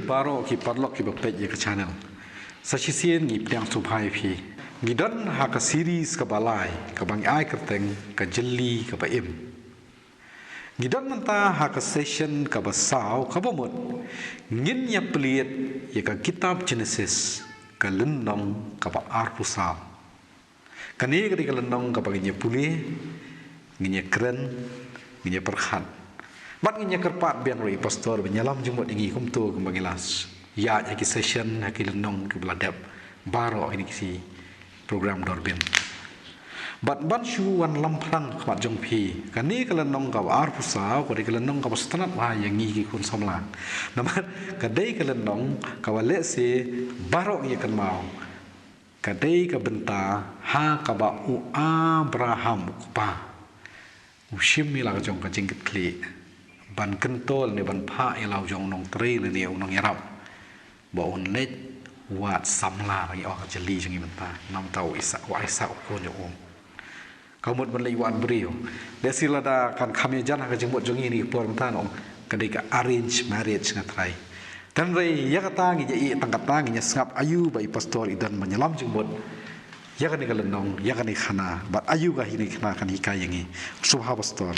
baro ki parlok ki bapet ye ka channel sasisien ngi pdang subai phi gidan ha ka series ka balai ka bang ai ka teng ka jelly ka ba im gidan manta ha ka session ka ba saw ka ba mot ngin ya pliet ye ka kitab Genesis ka lennong ka ba arpusa kani ka di ka lennong ka ba ngi puli ngi kren ngi perkhat bat ngi kerpat biang roi pastor benyalam jumot ingi kumtu kumbangilas ya ki session ki lennong ki bladap baro ini si program dorbin bat ban shu wan lampang khabat jong phi kani ka lennong ka ar pusa ko di ka lennong ka stanat wa yang ngi ki kun somla nama ka dei ka lennong ka wale se baro ngi kan mau ka dei ka benta ha ka ba u Abraham pa ushim mi la jong ka jingkit kli ban kentol ni ban pha e lau jong nong tre le ni nong yarap ba on let wat samla bagi ok jeli jong i ta nam tau isa wa isa ko nyo om kamut ban lei wan brio de silada kan khamye jan ha jeng mot jong ni por ta nong kadai ka arrange marriage na trai tan rei ya kata ngi i tangkat tangi nya ngap ayu bai pastor idan menyelam jeng mot ya kan ni kalenong ya kan ni khana bat ayu ga hini khana kan hikai yangi subha pastor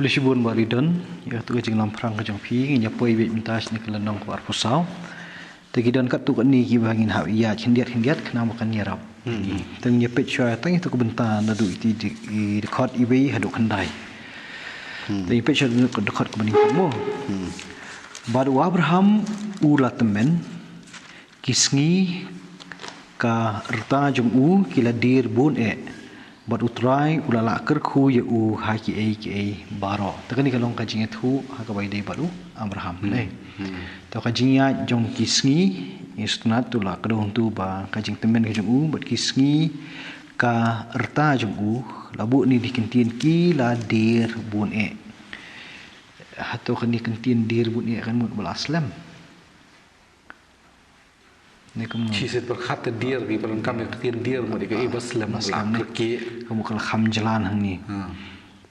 Lisibun baridon ya tu kajing lamprang kajang pi nya poi bit mintas ni kelenong ko arpusau tegidon kat tu ni ki bangin ha ya hindiat kena makan nyarap teng nya pet sya teng itu kebentan adu iti di dekat ibe hadu kendai teng pet sya dekat ke bening mo baru Abraham ulatemen kisngi ka rta jong u kiladir bun bat utrai ulala kerku ye u haki ai baro takani kalong kajing itu haka bai dei baru Abraham to kajing ya jong kisngi istnat tula kadong tu ba kajing temen kajing u bat kisngi ka erta jong u labu ni dikentin ki la dir bun hato kani kentin dir bun kan mut bal aslam Ciset berkhat dir di pelan kami ketir dir mau dikai Muslim laki kamu kalau kham jalan hang ni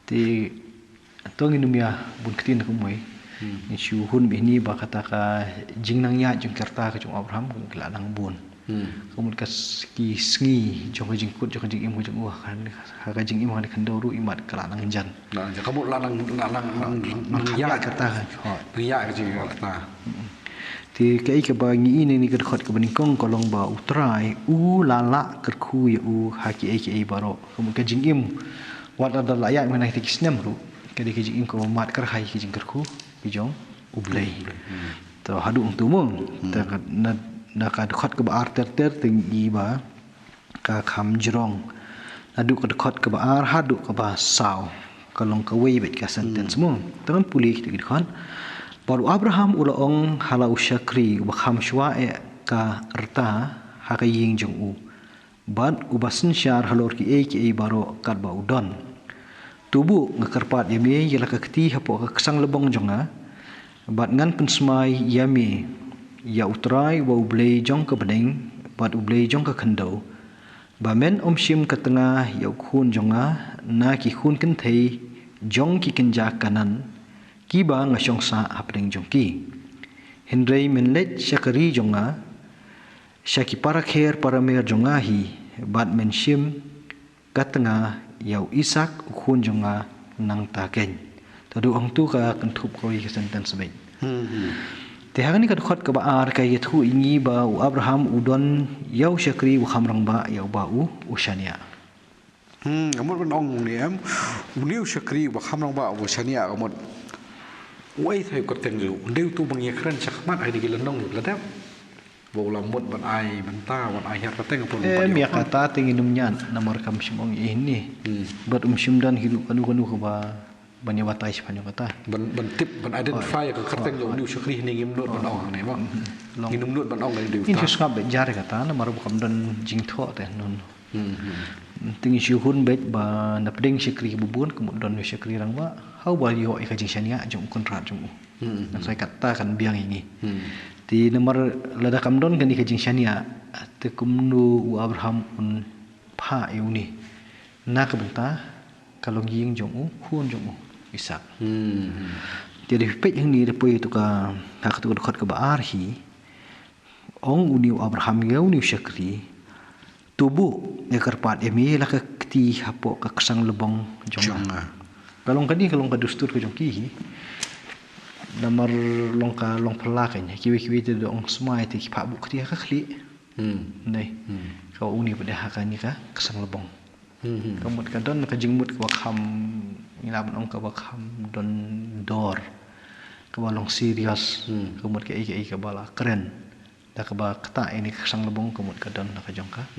ti atong inum ya bun ketin ku moi ni syuhun bini ba kata ka jingnang ya jung kerta ka jung Abraham ku keladang bun kamu ka ski sngi jong jingkut jong jing im jong kan ka jing im kan doru imat keladang jan kamu lanang ya kata riya jing kata ti kai ke bangi ini ni kerkhot ke beningkong kolong ba utrai u lala kerku ya u haki ai baro kamu ke jingim wat ada layak menai ti kisnem ru ke di jingim ko mat ker hai ki jing kerku bijong ublei to hadu ung tumung ta na ka khot ke ba ar ter tinggi ba ka kham jrong adu ke khot ke ba ar hadu ke ba saw kolong ke wei bet ka sentence mung tangan pulih ti khon baru Abraham ulaong halau syakri wakham shwa ka erta hakaying jong u bad ubasin syar halor ki baro kat ba udon tubu ngakarpat yami yala ka kti hapo ka kesang lebong jonga bad ngan pensmai yami ya utrai wa ublei jong ka bedeng bad ublei jong ka khandau ba men shim ka tengah ya khun jonga na ki khun ken thei jong ki kenja kanan kiba ngasyong sa hapring jongki Henry menlet syakari jonga syaki para kher para mer jonga hi bad menshim katanga yau Isak ukhun jonga nang taken tadu ang tu ka kentup ko i senten sebet te hagani ka khot ka baar ka yethu ingi ba Abraham udon yau syakri u khamrang ba yau ba u ushania amot ban ong ni am uliu syakri ba khamrang ba ushania amot Wai thay ko teng ju ndeu tu bang yakran chakmat ai digil nong la tap bo la mot ban ai ban ta ban ai har teng pun mi kata teng inum nyan namor kam simong ini bat simdan hidu kanu ko ba banya watai sipanyo kata ban tip ban identify ka kerteng ju ndeu syukri ni ngim not ban ong ne ba nginum not ban ong ai ndeu ta in skap be jar kata namor kam dan jing tho te non tinggi syuhun bet ba napding syukri bubun kemudian syukri rang ba how ba yo ka jing syania jong kontrat jong nak saya kata kan biang ini ti nomor lada kamdon kan ka jing syania te kumnu Abraham un pha euni na ka benta kalau giing jong hun jong Isak Jadi pej yang ni depois tu ka hak tu dekat ke baarhi. Ong uniu Abraham ya uniu Syakri. Tubuh ya kerpat ya mi lah ke keti hapok ke kesang lebong jonga. Kalau ka dustur ke jongki. Namar long pelakanya kiwi tu ong semai tu ki pak buk keti ka kli. Nei. Kau uni pada hakani ka kesang lebong. Kamut kadon ka jingmut ka wakham ngilab ong ka wakham don dor. Kebalong serius, kemudian ke ikai ke bala keren, dah ke bala kata ini kesang lebong kemudian ke dan ke jongka,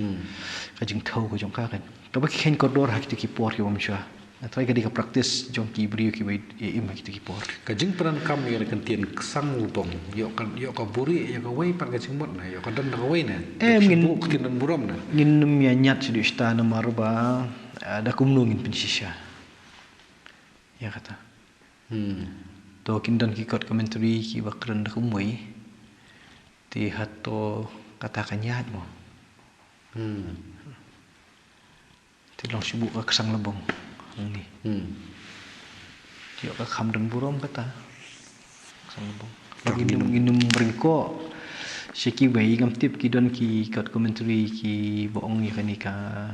ke jeng tahu ke jongka kan. Tapi kian koridor hak itu kipor ke bamsha. Try ke dia praktis jongki beriu ke bayi im hak itu kipor. Ke jeng peran kami yang kentian kesang lebong, yo ka buri yo ka wei par ke jeng mot na, yo ka dan ka wei na. Ngin ketinan buram na. Ngin numya nyat sudah istana marba ada kumnungin pensisya. Ya kata. To kindan ki kot komentari ki bakran da kumoi ti hatto katakan nyat mo ti long sibu ka kesang lebong ni ti ka kham dan burom kata kesang lebong lagi minum bringko seki wei ngam tip ki don ki kot komentari ki boong ni kanika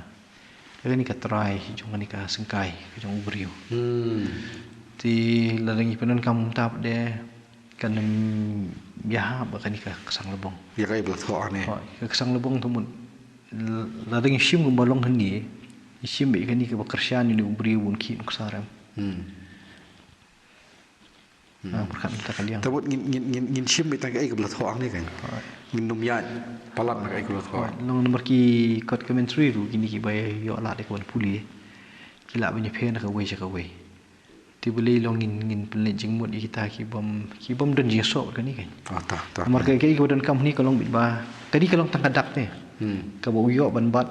try jong kanika sengkai jong ubriu ti larangi penon kamu tap de kanam ya bakani ka kesang lebong ya kai bla tho ane ka kesang lebong tu mun larangi sim gumbalong hani sim be kani ka bakarsian ni ubri bun ki nuksaram berkat minta kalian tabut ngin sim be tang kai bla tho ane kan ngin num ya palat na kai bla tho long nomor ki kot commentary ru kini ki bay yo la de kon puli kila banyak pen ka wei ti boleh long ngin pelik jengmut kita ki bom dan jesok kan ni kan ta marka kai ko dan kam ni kalong bit ba kadi kalong tangkadak ni ka bo yo ban bat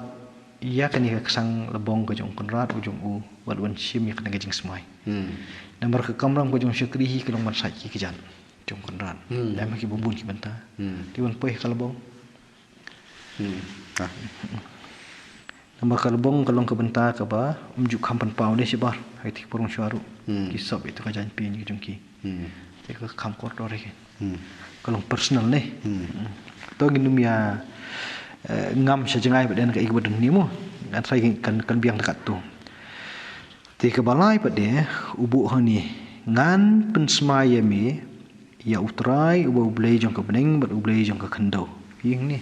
iya kan ni kesang lebong ke jong konrad ujung u wat wan sim ya kan jeng semai namar ke kamram ko jong Syakri hi kalong ban sai ki kejan jong konrad dam ki bubun ki banta ti wan poih kalbong Nama kalbong kalong kebenta ke ba umjuk kampan pau ni sibar hai ti porong syaru kisap itu kajan pin ni jongki te ka kam koridor ke kalong personal ni to ginum ya ngam sejengai badan ka ikbadan ni mo kan sai kan biang dekat tu te ke balai pade ubu hani ngan pensmaya mi ya utrai ubu blai jong ka bening bat blai jong ka khandau ying ni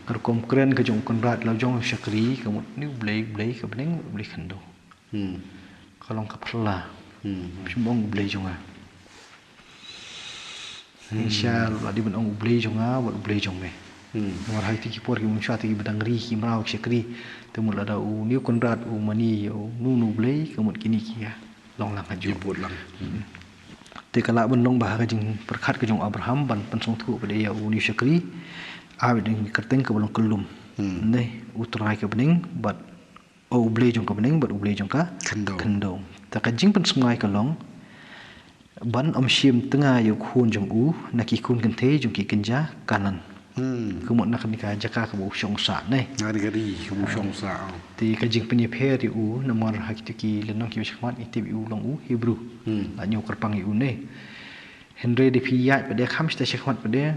Kerkom keren ke jong konrad lau jong Syakri kamut ni blai ke beneng blai kendo kalong kapla simbong blai jonga insya Allah di benong blai jonga wat blai jong me nomor hai ti kipor ki munsha ti bedang ri ki mrau Syakri temul ada u ni konrad u mani yo nu blai kamut kini ki ya long lang haju bot lang te kala benong bah ka jing perkat ke jong Abraham ban pensong tu pada ya u ni Syakri awet dengan kerteng ke belong kelum nei utrai ke bening bat ublei jong ke bening bat ublei jong ka kendo tak jing pen semai kalong ban om sim tengah yo khun jong u naki khun kan the jong ki kenja kanan kumot nak ni ka jaka ke bu syong sa nei ngari gari bu syong sa ti ka jing pen phe ri u nomor hak tu ki lenong ki chakmat itib u long u hebrew la nyu kerpang u nei henry de piyat pada kham sta chakmat pada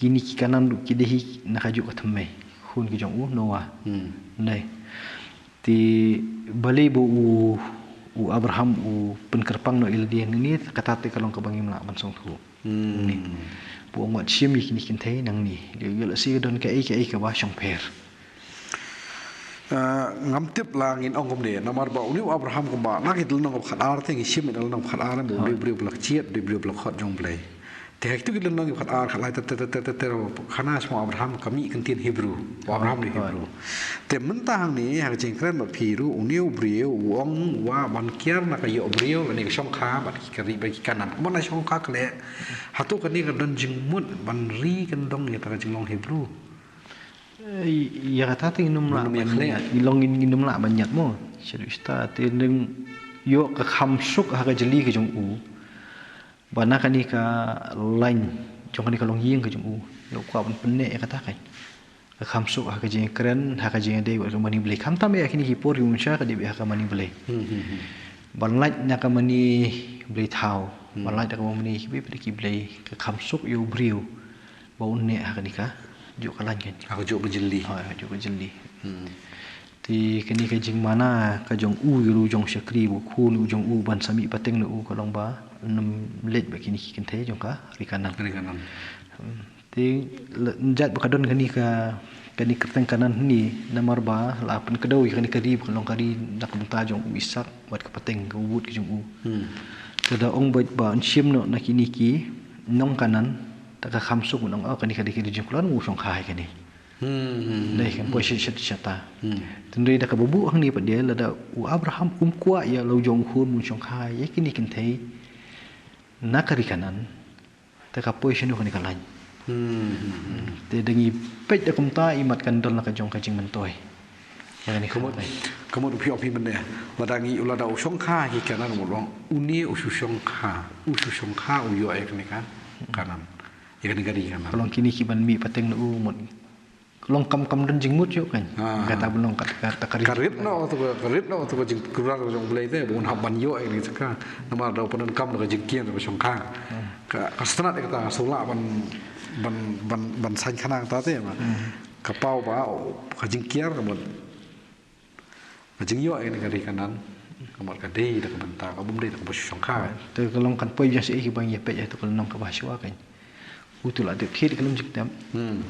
kini ki kanan ki dehi nakajuk ka thame hun ki jong u noah nei ti bali bu u Abraham u penkerpang no ildian ni kata te kalong ka bangi mla ban song thu ni bu ngot sim ki ni kin thei nang ni le si don ka ai ka ba song pher ngam tip langin ong kom de namar ba uni Abraham ko ba nakit lnong khat ar te ngi sim dal nong khat ar bo bre blak chiet de bre blak khot jong blai te hektu gilan nong khat ar khalai te khana smo Abraham kami kentin Hebrew Abraham ni Hebrew te mentang ni hang jing kren ba phiru uniu brio wong wa ban kiar na ka yo brio ni ka song kha ba ki kari ba ki kanan mon na song kha kle hatu kan ni ka don jing mut ban ri kan dong ni ta jing long Hebrew ya kata te num la ilong num la banyak mo cerita te nung yo ka kham suk ha ka jeli ka jong u bana kan ni ka line jong kan ni ka long ying ka jong u lo kwa ban penne kata kan ka kham suk ha ka jeng keren ha ka jeng de wa mani blai kham tam ya kini hipor yu sha ka de ha ka mani blai ban laj na ka mani beli tahu malai dak mau meni kibi pergi beli ke kamsuk yo briu bau ne akan nikah juk kalan kan Aku juk berjeli. juk jeli ti kini ke jing mana ka jong u yu jong syakri bu khu lu jong u ban sami pateng lu kolong ba nem let ba kini kin the jong ka rikanan Kiri kanan. ti njat bakadon kani ka kani kerteng kanan ni namar ba la pen kedau kani kadi kolong kadi nak benta jong u isak buat ke pateng ke ubut ke jong u tada ong bait ba sim no nakini ki nong kanan tak ka khamsuk nong kani kadi kadi jong kulan u song khai kani dai kan posisi syata tendai dak bubu hang ni pa dia lada u Abraham kwa ya lo jong hun mun song khai ya kini kin thei nakari kanan tak ka posisi no kani kalan te dengi pet dak kumta imat kan dol nak jong kajing mentoi ya ni kamu du phi opi bende ladangi ulada usong kha ki kanan mo long uni usong kha u yo ek ni kan kanan ya kan gadi kanan kalau kini ki ban mi pateng lu mun long kam dan jingmut yo kan kata belum kata karip no tu jing kurang jong belai te bon haban yo ek ni saka nama do panan kam do jing kian do usong kha ka kastana kata sola ban san khanang ta te ma kapau ba ka jing kiar ka jing yo ek ni gadi kanan kamar ka dei dak benta ka bum dei dak usong kha tu kalau kan poi jas ki bang ye pet ya tu kalau nong ka bahasa kan utul ada thit kalau jik tam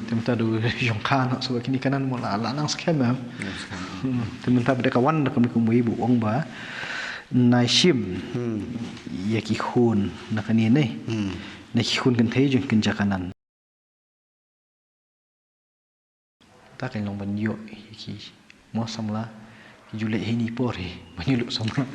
temta do jong khan so kini kanan mo la nang scam temta beda kawan dak kami ibu ong ba nai shim ya ki khun nak ni nei na ki khun kan thei jong kin jakanan ta kan long ban yo ki mo samla julek hini pori banyuluk samla